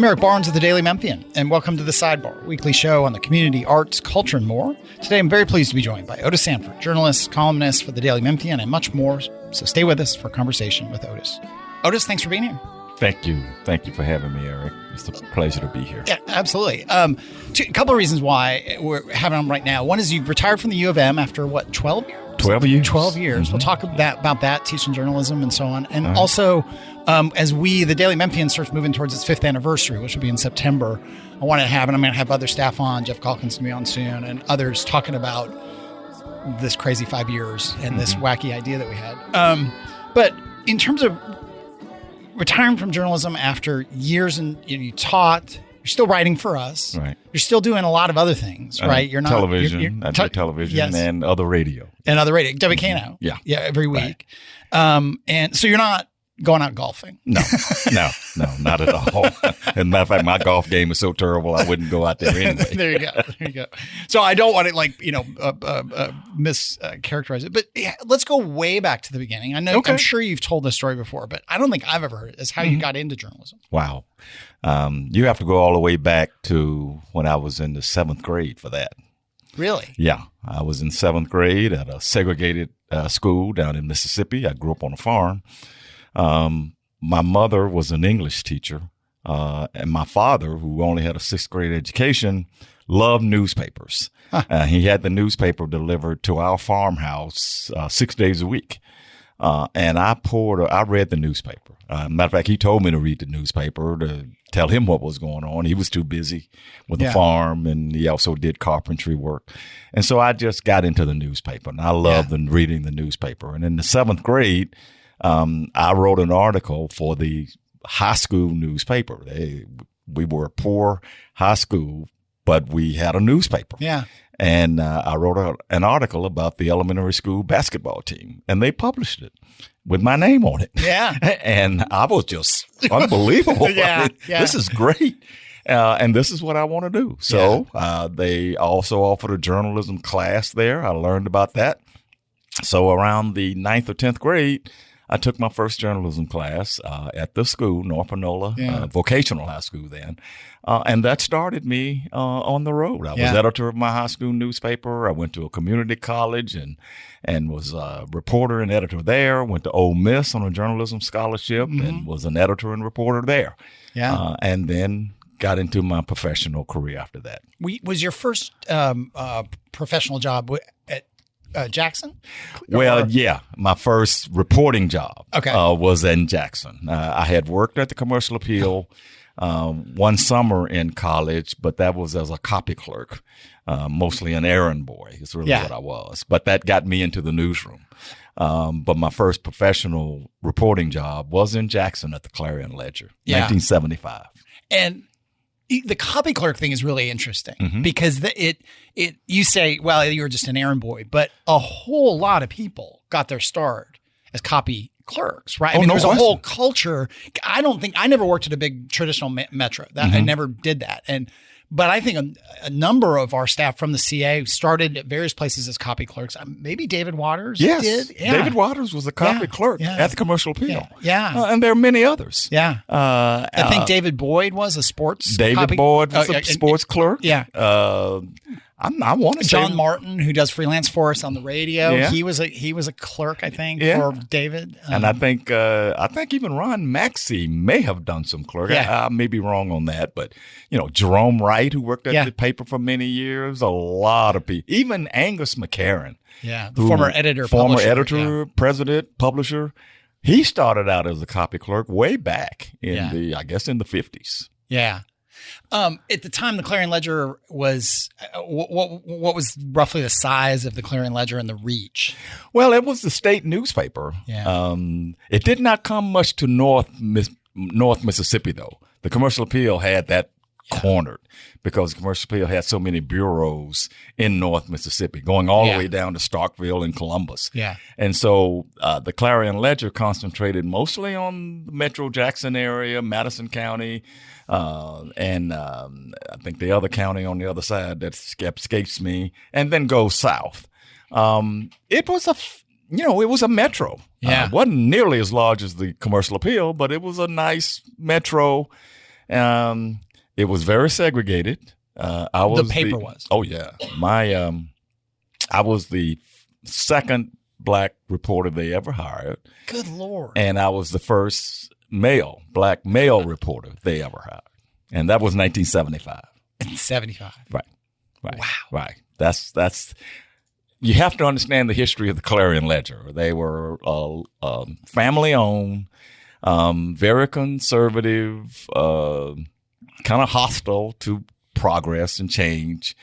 I'm Eric Barnes of the Daily Memphian, and welcome to the Sidebar, a weekly show on the community, arts, culture, and more. Today, I'm very pleased to be joined by Otis Sanford, journalist, columnist for the Daily Memphian, and much more. So stay with us for a conversation with Otis. Otis, thanks for being here. Thank you. Thank you for having me, Eric. It's a pleasure to be here. Yeah, absolutely. A couple of reasons why we're having him right now. One is you've retired from the U of M after, 12 years? 12 years. 12 years. Mm-hmm. We'll talk about that, teaching journalism and so on. And also, as the Daily Memphian starts moving towards its 5th anniversary, which will be in September, I want to have, and I'm going to have other staff on, Jeff Calkins going to be on soon, and others talking about this crazy 5 years and this wacky idea that we had. But in terms of retiring from journalism after years, and you taught, you're still writing for us. Right. You're still doing a lot of other things, right? You're not television. I do television yes. and other radio. And other radio. WKNO. Yeah. Yeah, every week. Right. And so you're not going out golfing. No, not at all. As a matter of fact, my golf game is so terrible, I wouldn't go out there anyway. There you go. So I don't want to mischaracterize it, but yeah, let's go way back to the beginning. I know, okay. I'm sure you've told this story before, but I don't think I've ever heard it. Is how you got into journalism. Wow. You have to go all the way back to when I was in the 7th grade for that. Really? Yeah. I was in 7th grade at a segregated school down in Mississippi. I grew up on a farm. My mother was an English teacher, and my father, who only had a 6th grade education, loved newspapers. Huh. He had the newspaper delivered to our farmhouse 6 days a week. And I read the newspaper. Matter of fact, he told me to read the newspaper to tell him what was going on. He was too busy with the farm, and he also did carpentry work. And so I just got into the newspaper, and I loved reading the newspaper. And in the 7th grade, I wrote an article for the high school newspaper. We were a poor high school, but we had a newspaper. Yeah. And I wrote an article about the elementary school basketball team, and they published it with my name on it. Yeah. And I was just unbelievable. This is great. And this is what I want to do. So they also offered a journalism class there. I learned about that. So around the 9th or 10th grade, I took my first journalism class at the school, North Panola Vocational High School then. And that started me on the road. I was editor of my high school newspaper. I went to a community college and was a reporter and editor there. Went to Ole Miss on a journalism scholarship and was an editor and reporter there. Yeah. And then got into my professional career after that. Was your first professional job at Jackson? Well, my first reporting job was in Jackson. I had worked at the Commercial Appeal one summer in college, but that was as a copy clerk, mostly an errand boy is really what I was. But that got me into the newsroom. But my first professional reporting job was in Jackson at the Clarion Ledger, 1975. And the copy clerk thing is really interesting because you say, well, you were just an errand boy, but a whole lot of people got their start as copy clerks, right? I mean, there's a whole culture. I never worked at a big traditional metro. I never did that. But I think a number of our staff from the CA started at various places as copy clerks. Maybe David Waters did. Yeah. David Waters was a copy clerk at the Commercial Appeal. Yeah. And there are many others. Yeah. I think David Boyd was a sports Boyd was a sports clerk. Yeah. I want to say John Martin, who does freelance for us on the radio. Yeah. He was a clerk, I think, for David. And I think even Ron Maxey may have done some clerk. I may be wrong on that, but Jerome Wright, who worked at the paper for many years, a lot of people, even Angus McCarran. Yeah, the former editor, president, publisher. He started out as a copy clerk way back in the 50s. Yeah. At the time, the Clarion Ledger was what was roughly the size of the Clarion Ledger and the reach? Well, it was the state newspaper. Yeah. It did not come much to North Mississippi, though. The Commercial Appeal had that cornered because the Commercial Appeal had so many bureaus in North Mississippi, going all the way down to Starkville and Columbus. Yeah. And so the Clarion Ledger concentrated mostly on the Metro Jackson area, Madison County, and I think the other county on the other side that escapes me, and then goes south. It was a metro. Yeah. It wasn't nearly as large as the Commercial Appeal, but it was a nice metro. It was very segregated. The paper was. Oh yeah, I was the second black reporter they ever hired. Good Lord! And I was the first black male reporter they ever hired, and that was 1975. 75. Right. Wow. Right. That's. You have to understand the history of the Clarion Ledger. They were family owned, very conservative, kind of hostile to progress and change.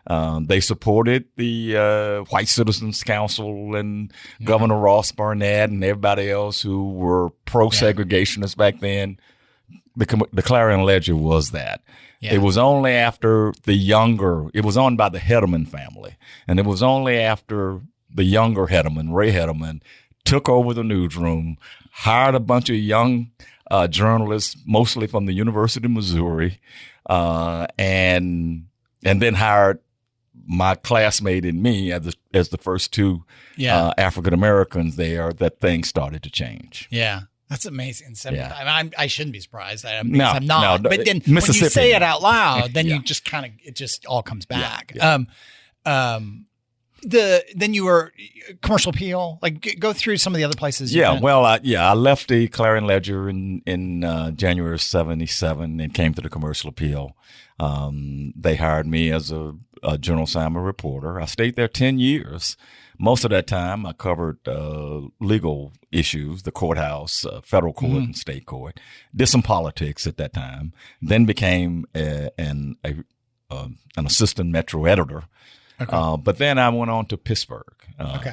They supported the White Citizens Council and Governor Ross Barnett and everybody else who were pro-segregationists back then. The Clarion Ledger was that. Yeah. It was only after it was owned by the Hedeman family. And it was only after the younger Hedeman, Ray Hedeman, took over the newsroom, hired a bunch of young journalists, mostly from the University of Missouri, and then hired my classmate and me as the first two African Americans there, that things started to change. Yeah. That's amazing. 75. Yeah. I shouldn't be surprised. I'm not. No, but then when you say it out loud, then you just it just all comes back. Yeah. Then you were Commercial Appeal. Like, go through some of the other places. I left the Clarion Ledger in January of 77 and came to the Commercial Appeal. They hired me as a Journal Assignment reporter. I stayed there 10 years. Most of that time, I covered legal issues, the courthouse, federal court and state court. Did some politics at that time. Then became an assistant Metro editor. Okay. But then I went on to Pittsburgh.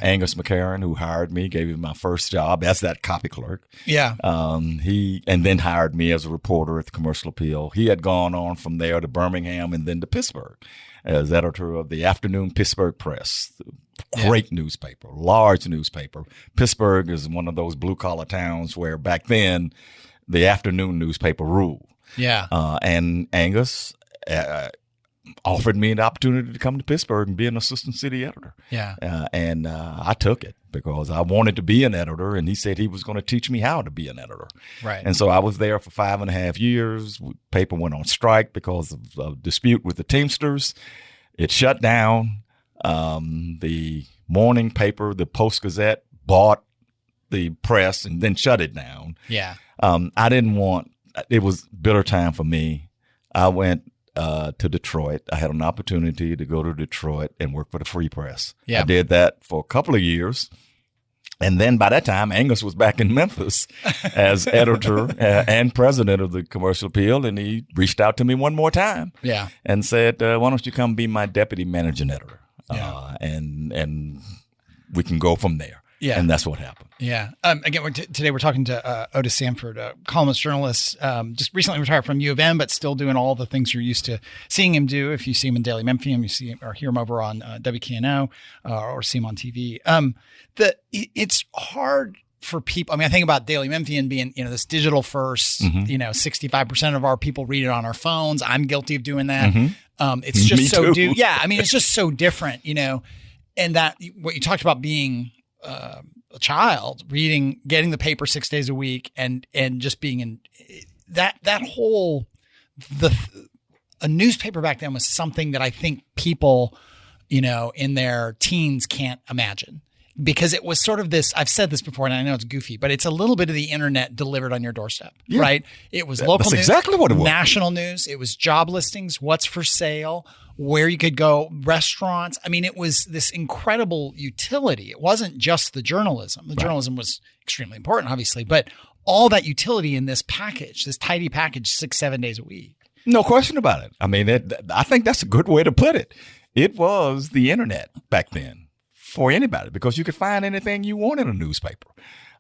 Angus McCarron, who hired me, gave me my first job as that copy clerk. Yeah. He then hired me as a reporter at the Commercial Appeal. He had gone on from there to Birmingham and then to Pittsburgh as editor of the Afternoon Pittsburgh Press. Great newspaper, large newspaper. Pittsburgh is one of those blue collar towns where back then the afternoon newspaper ruled. Yeah. And Angus offered me an opportunity to come to Pittsburgh and be an assistant city editor. Yeah. And I took it because I wanted to be an editor, and he said he was going to teach me how to be an editor. Right. And so I was there for 5.5 years. Paper went on strike because of a dispute with the Teamsters. It shut down. The morning paper, the Post-Gazette, bought the press and then shut it down. Yeah. I didn't want, it was bitter time for me. I went to Detroit. I had an opportunity to go to Detroit and work for the Free Press. Yeah. I did that for a couple of years. And then by that time, Angus was back in Memphis as editor and president of the Commercial Appeal. And he reached out to me one more time and said, why don't you come be my deputy managing editor? And we can go from there. Yeah. And that's what happened. Yeah. Again, today we're talking to Otis Sanford, a columnist journalist, just recently retired from U of M, but still doing all the things you're used to seeing him do. If you see him in Daily Memphian, you see him or hear him over on WKNO or see him on TV. It's hard for people. I mean, I think about Daily Memphian being, this digital first, 65% of our people read it on our phones. I'm guilty of doing that. It's just it's just so different, and that what you talked about being a child getting the paper 6 days a week and just being in that whole, a newspaper back then was something that I think people, in their teens can't imagine. Because it was sort of this, I've said this before, and I know it's goofy, but it's a little bit of the internet delivered on your doorstep, right? It was local news, exactly what it was. National news. It was job listings, what's for sale, where you could go, restaurants. I mean, it was this incredible utility. It wasn't just the journalism. The journalism was extremely important, obviously, but all that utility in this package, this tidy package, 6-7 days a week. No question about it. I mean, I think that's a good way to put it. It was the internet back then. For anybody, because you could find anything you want in a newspaper,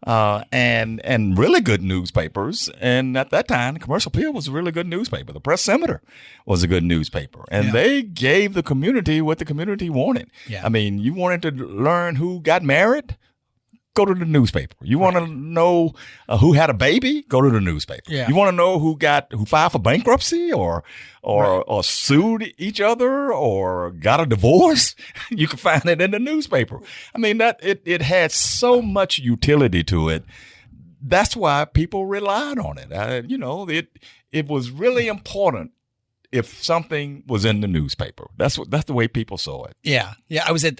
and really good newspapers. And at that time, the Commercial Appeal was a really good newspaper. The Press Senator was a good newspaper, and they gave the community what the community wanted. Yeah. I mean, you wanted to learn who got married? Go to the newspaper. You want to know who had a baby? Go to the newspaper. Yeah. You want to know who filed for bankruptcy or sued each other or got a divorce? You can find it in the newspaper. I mean, that it had so much utility to it. That's why people relied on it. it was really important if something was in the newspaper. That's the way people saw it. Yeah.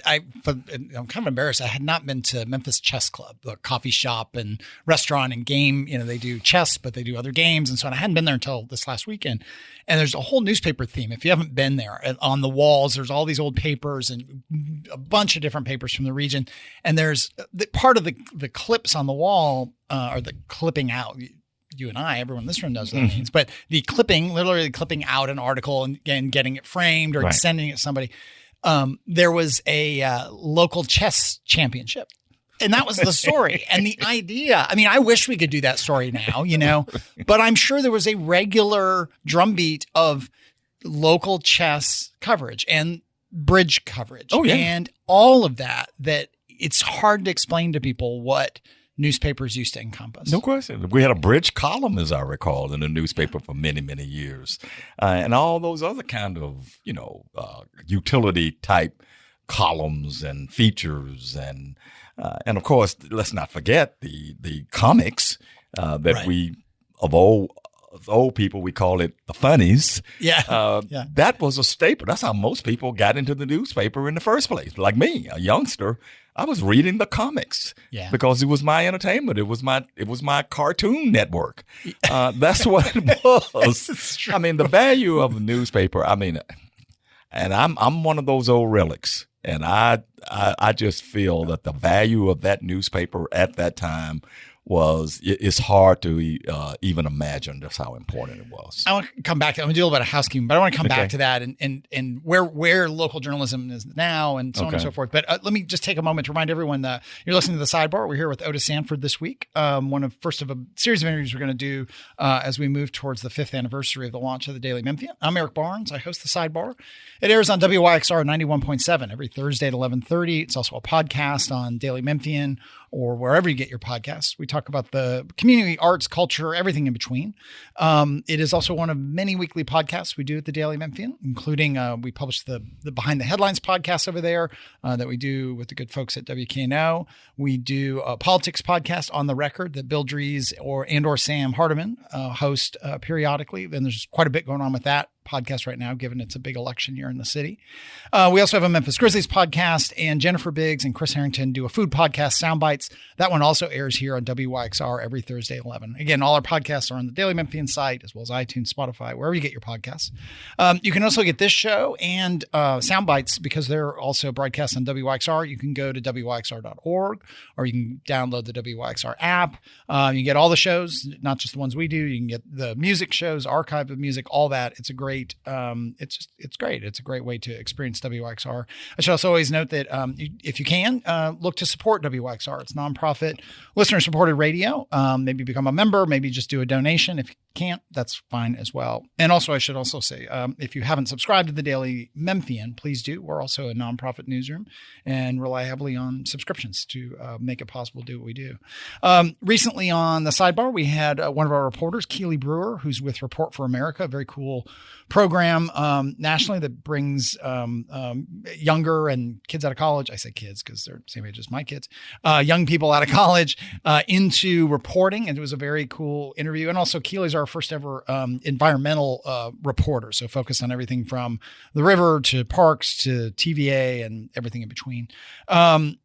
I'm kind of embarrassed. I had not been to Memphis Chess Club, the coffee shop and restaurant and game. They do chess, but they do other games and so on. I hadn't been there until this last weekend. And there's a whole newspaper theme. If you haven't been there, on the walls, there's all these old papers and a bunch of different papers from the region. And there's part of the clips on the wall, or the clipping out. You and I, everyone in this room knows what that means, but literally clipping out an article and getting it framed or sending it to somebody. There was a local chess championship. And that was the story. And the idea, I wish we could do that story now, but I'm sure there was a regular drumbeat of local chess coverage and bridge coverage. Oh, yeah. And all of that it's hard to explain to people what newspapers used to encompass. No question. We had a bridge column, as I recall, in the newspaper for many, many years. And all those other kind of, utility type columns and features. And of course, let's not forget the comics that we, of old people, we call it the funnies. Yeah. That was a staple. That's how most people got into the newspaper in the first place. Like me, a youngster, I was reading the comics because it was my entertainment. It was my cartoon network. That's what it was. The value of a newspaper. And I'm one of those old relics, and I just feel that the value of that newspaper at that time it's hard to even imagine just how important it was. I want to come back to I'm going to do a little bit of housekeeping, but I want to come back to that and where local journalism is now and so on and so forth. But let me just take a moment to remind everyone that you're listening to The Sidebar. We're here with Otis Sanford this week. First of a series of interviews we're going to do as we move towards the 5th anniversary of the launch of the Daily Memphian. I'm Eric Barnes. I host The Sidebar. It airs on WYXR 91.7 every Thursday at 11:30. It's also a podcast on Daily Memphian or wherever you get your podcasts. We talk about the community, arts, culture, everything in between. It is also one of many weekly podcasts we do at the Daily Memphian, including we publish the Behind the Headlines podcast over there that we do with the good folks at WKNO. We do a politics podcast, On the Record, that Bill Dries or Sam Hardiman host periodically. And there's quite a bit going on with that podcast right now, given it's a big election year in the city. We also have a Memphis Grizzlies podcast, and Jennifer Biggs and Chris Harrington do a food podcast, Soundbites. That one also airs here on WYXR every Thursday at 11. Again, all our podcasts are on the Daily Memphian site, as well as iTunes, Spotify, wherever you get your podcasts. You can also get this show and Soundbites because they're also broadcast on WYXR. You can go to WYXR.org, or you can download the WYXR app. You can get all the shows, not just the ones we do. You can get the music shows, archive of music, all that. It's a great it's great. It's a great way to experience WYXR. I should also always note that if you can, look to support WYXR. It's nonprofit, listener-supported radio. Maybe become a member, maybe just do a donation. If you can't, that's fine as well. And also, I should also say, if you haven't subscribed to the Daily Memphian, please do. We're also a nonprofit newsroom and rely heavily on subscriptions to make it possible to do what we do. Recently on the Sidebar, we had one of our reporters, Keely Brewer, who's with Report for America, a very cool program nationally that brings younger and kids out of college. I say kids because they're the same age as my kids. Young people out of college into reporting. And it was a very cool interview. And also Keely's our first ever environmental reporter. So focused on everything from the river to parks to TVA and everything in between.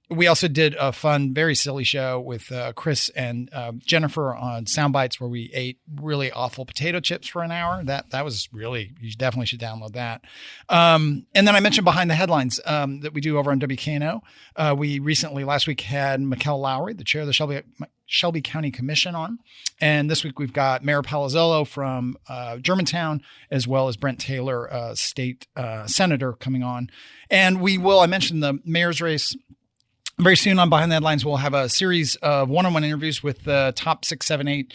We also did a fun, very silly show with Chris and Jennifer on Soundbites where we ate really awful potato chips for an hour. That was really, you definitely should download that. And then I mentioned Behind the Headlines that we do over on WKNO. We recently, last week, had Mikkel Lowry, the chair of the Shelby County Commission on. And this week we've got Mayor Palazzolo from Germantown, as well as Brent Taylor, state senator, coming on. And I mentioned the mayor's race. Very soon on Behind the Headlines, we'll have a series of one-on-one interviews with the top 6, 7, 8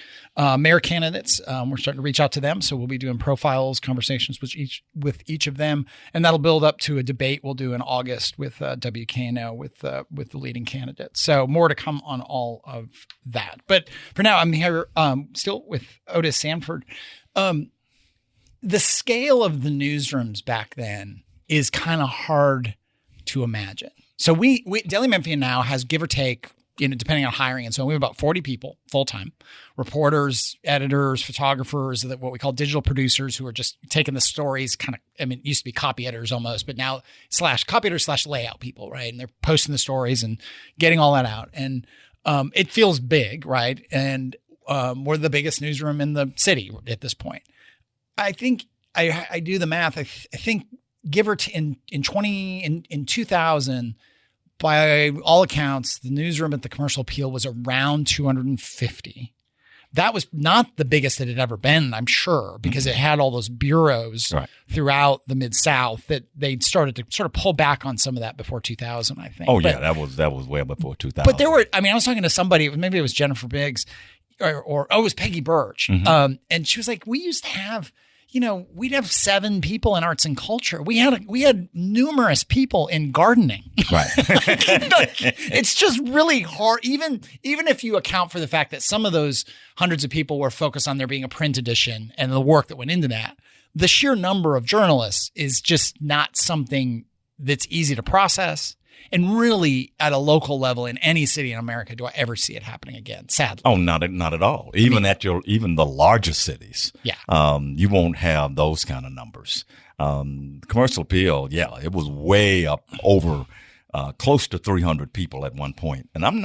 mayor candidates. We're starting to reach out to them. So we'll be doing profiles, conversations with each of them. And that'll build up to a debate we'll do in August with WKNO with the leading candidates. So more to come on all of that. But for now, I'm here still with Otis Sanford. The scale of the newsrooms back then is kind of hard to imagine. So we Daily Memphian now has, give or take, depending on hiring and so on, we have about 40 people full-time, reporters, editors, photographers, what we call digital producers who are just taking the stories it used to be copy editors almost, but now copy editors / layout people, right? And they're posting the stories and getting all that out. And it feels big, right? And we're the biggest newsroom in the city at this point. I think I do the math. I think give or in 2000, by all accounts, the newsroom at the Commercial Appeal was around 250. That was not the biggest it had ever been, I'm sure, because it had all those bureaus throughout the Mid-South that they'd started to sort of pull back on some of that before 2000, I think. Oh, yeah, that was way before 2000. But there were, I was talking to somebody, maybe it was Jennifer Biggs, or it was Peggy Birch. And she was like, we used to have, we'd have 7 people in arts and culture. We had numerous people in gardening. Right. It's just really hard. Even if you account for the fact that some of those hundreds of people were focused on there being a print edition and the work that went into that, the sheer number of journalists is just not something that's easy to process. And really, at a local level in any city in America, do I ever see it happening again? Sadly. Oh, not at all. Even the largest cities, you won't have those kind of numbers. Commercial Appeal, it was way up over close to 300 people at one point. And I'm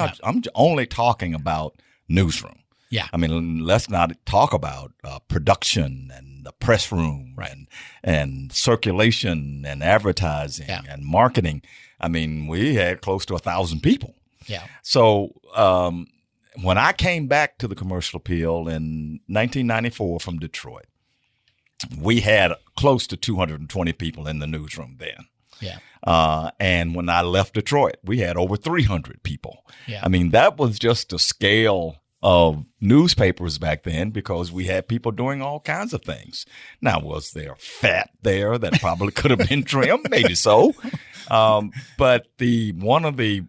only talking about newsroom. Yeah. Let's not talk about production and the press room and circulation and advertising and marketing. We had close to 1,000 people. Yeah. So when I came back to the Commercial Appeal in 1994 from Detroit, we had close to 220 people in the newsroom then. Yeah. And when I left Detroit, we had over 300 people. Yeah. That was just the scale of newspapers back then because we had people doing all kinds of things. Now, was there fat there that probably could have been trimmed? Maybe so. But one of the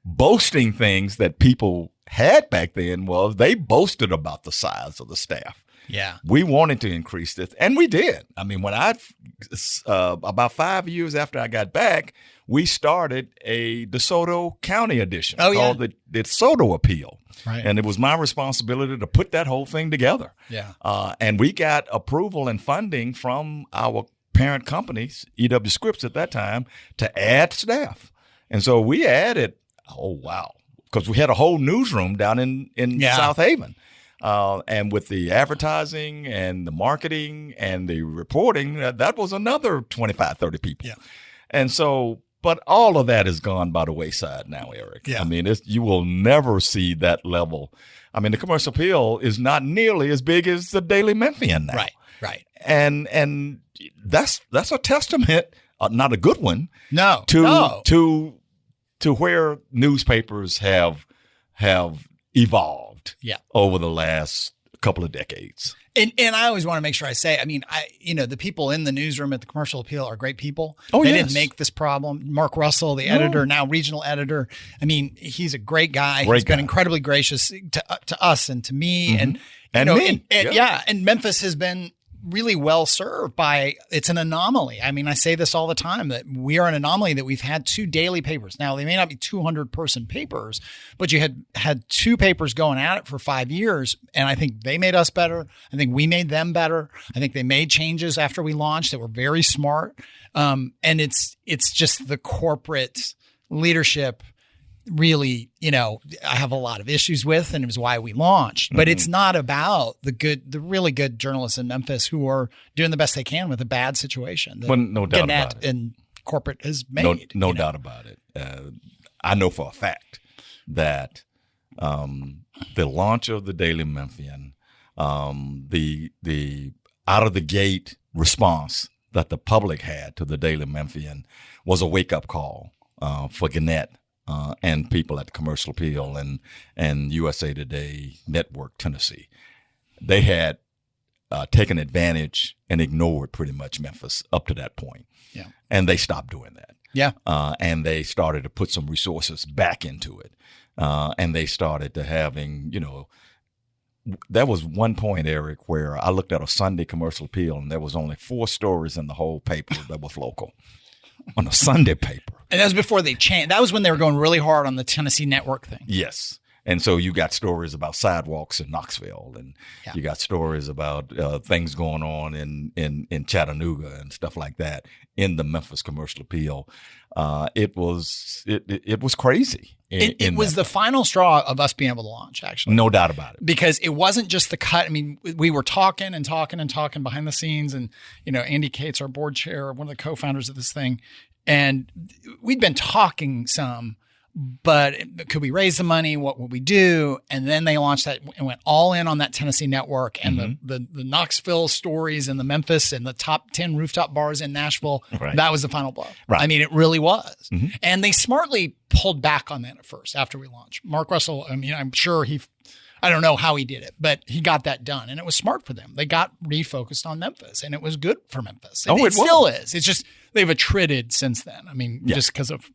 boasting things that people had back then was they boasted about the size of the staff. Yeah. We wanted to increase this, and we did. When about 5 years after I got back, we started a DeSoto County edition called the DeSoto Appeal. Right. And it was my responsibility to put that whole thing together. Yeah. And we got approval and funding from our parent companies, EW Scripps at that time, to add staff. And so we added, because we had a whole newsroom down in South Haven. And with the advertising and the marketing and the reporting, that was another 25, 30 people. Yeah. And so, but all of that has gone by the wayside now, Eric. Yeah. You will never see that level. The Commercial Appeal is not nearly as big as the Daily Memphian now. Right. And that's a testament, not a good one. No. To where newspapers have evolved over the last couple of decades. And I always want to make sure I say, the people in the newsroom at the Commercial Appeal are great people. Oh, they didn't make this problem. Mark Russell, the editor, now regional editor. He's a great guy. He's been incredibly gracious to us and to me. Mm-hmm. And me. And Memphis has been really well served by, it's an anomaly. I say this all the time, that we are an anomaly, that we've had 2 daily papers. Now, they may not be 200-person papers, but you had 2 papers going at it for 5 years. And I think they made us better. I think we made them better. I think they made changes after we launched that were very smart. And it's just the corporate leadership really, I have a lot of issues with, and it was why we launched. But it's not about the really good journalists in Memphis who are doing the best they can with a bad situation. Well, no doubt about it. And corporate has made. No doubt about it. I know for a fact that the launch of the Daily Memphian, the out of the gate response that the public had to the Daily Memphian was a wake up call for Gannett. And people at the Commercial Appeal and USA Today Network Tennessee. They had taken advantage and ignored pretty much Memphis up to that point. Yeah. And they stopped doing that. Yeah. And they started to put some resources back into it. And they started to having, there was one point, Eric, where I looked at a Sunday Commercial Appeal and there was only 4 stories in the whole paper that was local. On a Sunday paper. And that was before they changed. That was when they were going really hard on the Tennessee network thing. Yes. And so you got stories about sidewalks in Knoxville, and you got stories about things going on in Chattanooga and stuff like that in the Memphis Commercial Appeal. It was crazy. It was the final straw of us being able to launch, actually. No doubt about it. Because it wasn't just the cut. I mean, we were talking behind the scenes, and Andy Cates, our board chair, one of the co-founders of this thing, and we'd been talking some. But could we raise the money? What would we do? And then they launched that and went all in on that Tennessee network and the Knoxville stories and the Memphis and the top 10 rooftop bars in Nashville. Right. That was the final blow. Right. I mean, it really was. And they smartly pulled back on that at first after we launched. Mark Russell, I mean, I'm sure I don't know how he did it, but he got that done. And it was smart for them. They got refocused on Memphis, and it was good for Memphis. It still is. It's just they've attrited since then. I mean, just because of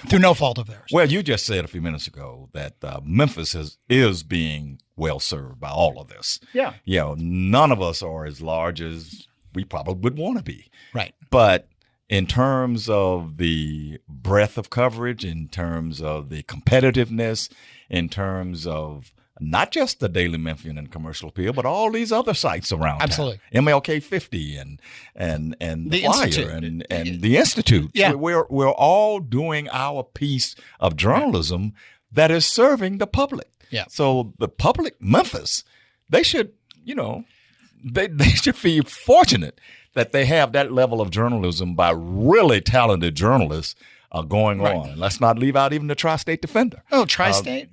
through no fault of theirs. Well, you just said a few minutes ago that Memphis is being well served by all of this. Yeah. None of us are as large as we probably would want to be. Right. But in terms of the breadth of coverage, in terms of the competitiveness, in terms of not just the Daily Memphian and Commercial Appeal, but all these other sites around Absolutely. town. MLK 50 and the Flyer Institute. and the Institute. Yeah. We're all doing our piece of journalism that is serving the public. Yeah. So the public, Memphis, they should, they should feel fortunate that they have that level of journalism by really talented journalists going on. And let's not leave out even the Tri-State Defender. Oh, Tri-State,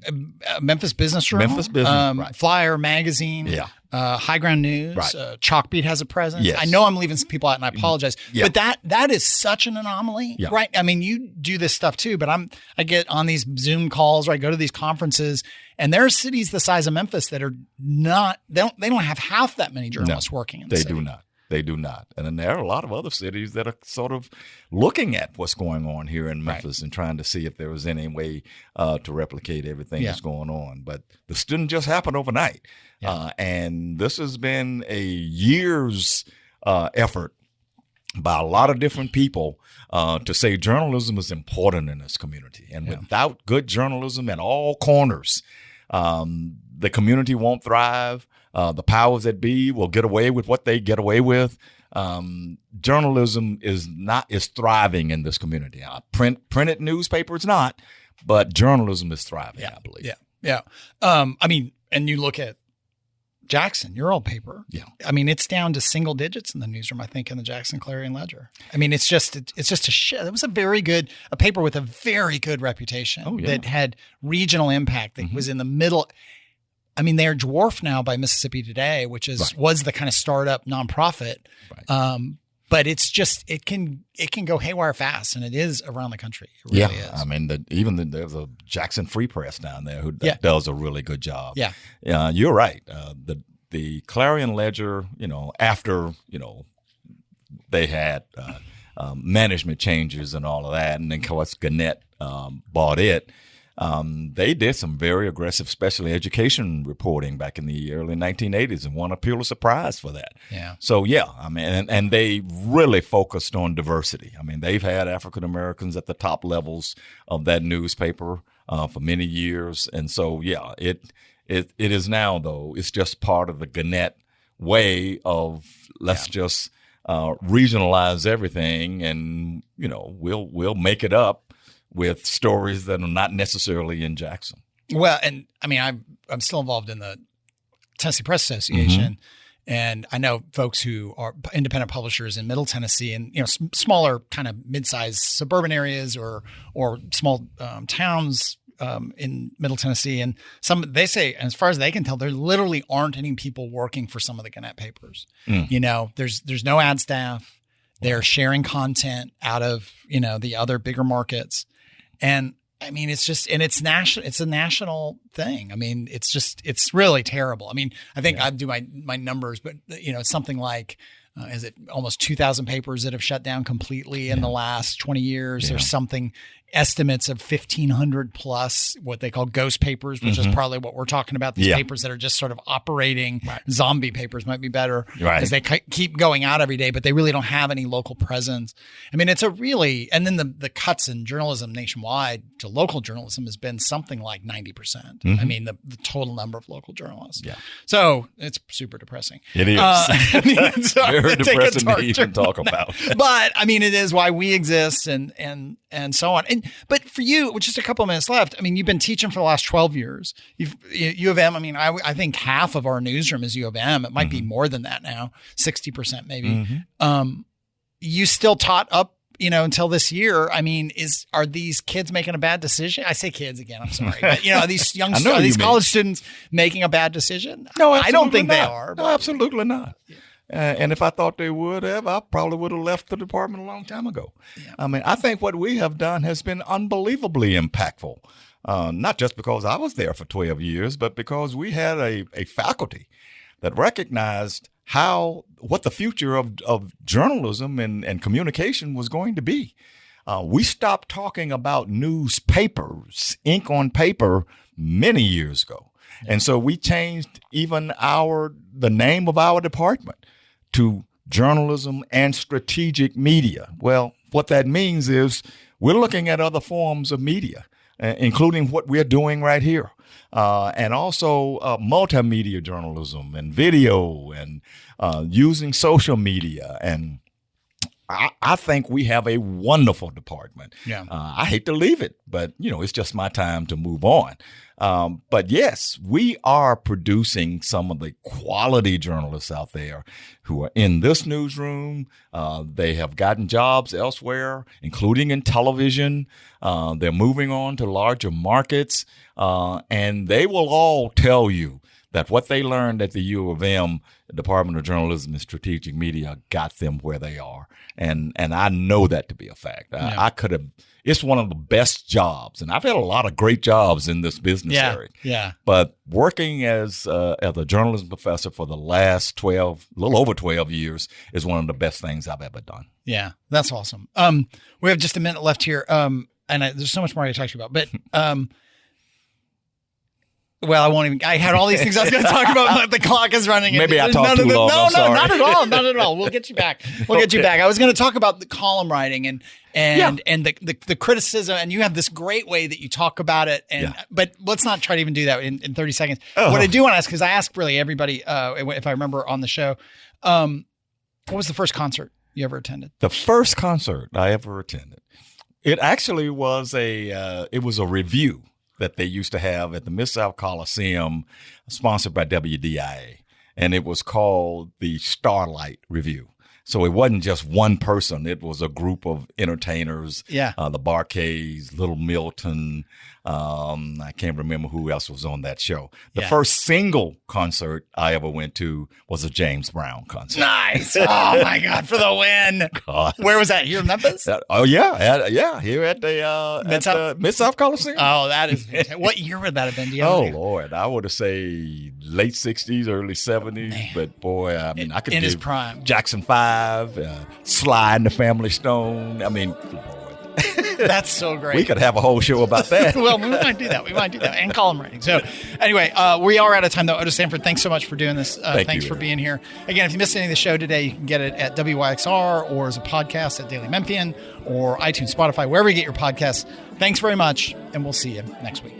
Memphis Business Journal, Memphis Business, Flyer Magazine, High Ground News, Chalkbeat has a presence. Yes. I know I'm leaving some people out, and I apologize, but that is such an anomaly, right? I mean, you do this stuff too, but I get on these Zoom calls, or I go to these conferences, and there are cities the size of Memphis that are not. They don't have half that many journalists working in the city. They do not. They do not. And then there are a lot of other cities that are sort of looking at what's going on here in Memphis and trying to see if there was any way to replicate everything that's going on. But this didn't just happen overnight. And this has been a year's effort by a lot of different people to say journalism is important in this community. And without good journalism at all corners, the community won't thrive. The powers that be will get away with what they get away with. Journalism is thriving in this community. Printed newspaper is not, but journalism is thriving, I believe. Yeah. I mean, and you look at Jackson, your old paper. Yeah. I mean, it's down to single digits in the newsroom, I think, in the Jackson Clarion Ledger. I mean, it's just a shit. It was a paper with a very good reputation that had regional impact, that was in the middle. I mean, they're dwarfed now by Mississippi Today, which was the kind of startup nonprofit. Right. But it's just it can go haywire fast, and it is around the country. It really is. I mean, there's a Jackson Free Press down there who does a really good job. Yeah, you're right. The Clarion Ledger, after they had management changes and all of that, and then of course Gannett bought it. They did some very aggressive special education reporting back in the early 1980s and won a Pulitzer Prize for that. Yeah. So, I mean, and they really focused on diversity. I mean, they've had African Americans at the top levels of that newspaper for many years. And so, it is now, though, it's just part of the Gannett way of let's just regionalize everything and, we'll make it up with stories that are not necessarily in Jackson. Well, and I mean, I'm still involved in the Tennessee Press Association, and I know folks who are independent publishers in Middle Tennessee and smaller kind of mid-sized suburban areas or small towns in Middle Tennessee, and they say, as far as they can tell, there literally aren't any people working for some of the Gannett papers. There's no ad staff. They're sharing content out of the other bigger markets. And I mean, it's national. It's a national thing. I mean, it's really terrible. I mean, I think I do my numbers, but it's something like, is it almost 2,000 papers that have shut down completely in the last 20 years or something? estimates of 1,500 plus what they call ghost papers, which is probably what we're talking about. These papers that are just sort of operating zombie papers might be better because they keep going out every day, but they really don't have any local presence. I mean, it's a really, and then the cuts in journalism nationwide to local journalism has been something like 90%. I mean, the total number of local journalists. Yeah. So it's super depressing. It is. Very depressing to even talk about. But I mean, it is why we exist and so on. But for you, with just a couple of minutes left, I mean, you've been teaching for the last 12 years. U of M, I mean, I think half of our newsroom is U of M. It might be more than that now, 60% maybe. You still taught up, until this year. I mean, are these kids making a bad decision? I say kids again, I'm sorry. But, are these are these college students making a bad decision? No, I don't think they are. No, absolutely not. And if I thought they would have, I probably would have left the department a long time ago. Yeah. I mean, I think what we have done has been unbelievably impactful, not just because I was there for 12 years, but because we had a faculty that recognized what the future of journalism and communication was going to be. We stopped talking about newspapers, ink on paper, many years ago. And so we changed even the name of our department to journalism and strategic media. Well, what that means is we're looking at other forms of media, including what we're doing right here. And also multimedia journalism and video and using social media. And I think we have a wonderful department. Yeah. I hate to leave it, but, it's just my time to move on. But yes, we are producing some of the quality journalists out there who are in this newsroom. They have gotten jobs elsewhere, including in television. They're moving on to larger markets. And they will all tell you that what they learned at the U of M Department of Journalism and Strategic Media got them where they are. And I know that to be a fact. It's one of the best jobs. And I've had a lot of great jobs in this business area. Yeah. But working as a journalism professor for the last a little over 12 years is one of the best things I've ever done. Yeah, that's awesome. We have just a minute left here. There's so much more to talk to you about, but, well, I won't even. I had all these things I was going to talk about, but the clock is running. Maybe I talked too long. No, not at all. Not at all. We'll get you back. Get you back. I was going to talk about the column writing and the criticism. And you have this great way that you talk about it. But let's not try to even do that in 30 seconds. What I do want to ask, because I ask really everybody, if I remember on the show, what was the first concert you ever attended? The first concert I ever attended. It actually was a review that they used to have at the Mid-South Coliseum, sponsored by WDIA. And it was called the Starlight Review. So it wasn't just one person. It was a group of entertainers. Yeah. The Barkays, Little Milton. I can't remember who else was on that show. The first single concert I ever went to was a James Brown concert. Nice. Oh, my God, for the win. God. Where was that? Here in Memphis? Here at the Mid-South Coliseum. Oh, that is fantastic. What year would that have been? Lord. I would have say late 60s, early 70s. Man. But, boy, I mean, I could in his prime. Jackson 5, Sly and the Family Stone. I mean, that's so great. We could have a whole show about that. Well, we might do that. And column writing. So anyway, we are out of time, though. Otis Sanford, thanks so much for doing this. Thanks for being here. Again, if you missed any of the show today, you can get it at WYXR or as a podcast at Daily Memphian or iTunes, Spotify, wherever you get your podcasts. Thanks very much, and we'll see you next week.